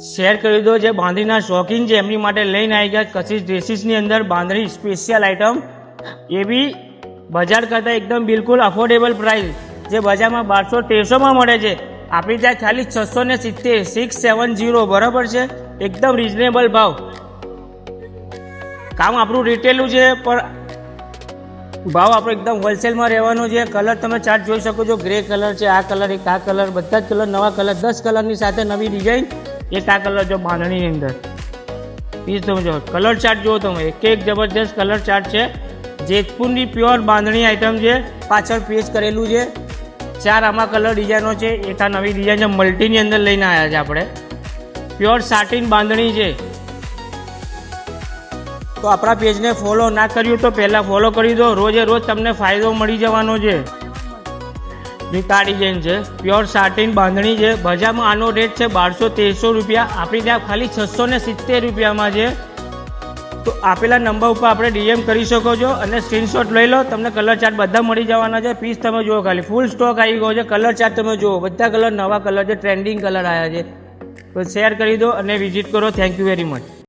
Share કરી દો. જે બાંધણીના શોખીન છે એમની માટે લઈને આવી ગયા કશિશ ડ્રેસીસની અંદર બાંધણી સ્પેશિયલ આઇટમ, એ બી બજાર કરતાં એકદમ બિલકુલ અફોર્ડેબલ પ્રાઇસ. જે બજારમાં 1200-1300માં મળે છે, આપણી ત્યાં ખાલી 670, 670, બરાબર છે. એકદમ રિઝનેબલ ભાવ. કામ આપણું રિટેલું છે પણ ભાવ આપણો એકદમ હોલસેલમાં રહેવાનો છે. કલર તમે ચાર્ટ જોઈ શકો છો. ગ્રે કલર છે, આ કલર, એક આ કલર, બધા જ કલર નવા કલર, 10 કલરની સાથે નવી ડિઝાઇન. એક આ કલર જો બાંધણીની અંદર પીસ તમે જો કલર ચાર્ટ જુઓ તમે, એક જબરદસ્ત કલર ચાર્ટ છે. જેતપુરની પ્યોર બાંધણી આઇટમ છે. પાછળ પેસ્ટ કરેલું છે. 4 આમાં કલર ડિઝાઇનો છે. એક આ નવી ડિઝાઇન છે, મલ્ટીની અંદર લઈને આવ્યા છે આપણે. પ્યોર સાટીન બાંધણી છે. તો આપણા પેજને ફોલો ના કર્યું તો પહેલાં ફોલો કરી દો. રોજે રોજ તમને ફાયદો મળી જવાનો છે. આ ડિઝાઇન છે, પ્યોર સાટીન બાંધણી છે. બજારમાં આનો રેટ છે 1200-1300 રૂપિયા. આપણી ત્યાં ખાલી 670 રૂપિયામાં છે. તો આપેલા નંબર ઉપર આપણે ડીએમ કરી શકો છો અને સ્ક્રીનશોટ લઈ લો. તમને કલર ચાર્ટ બધા મળી જવાના છે. પીસ તમે જુઓ, ખાલી ફૂલ સ્ટોક આવી ગયો છે. કલર ચાર્ટ તમે જુઓ, બધા કલર નવા કલર છે, ટ્રેન્ડિંગ કલર આવ્યા છે. તો શેર કરી દો અને વિઝિટ કરો. Thank you very much.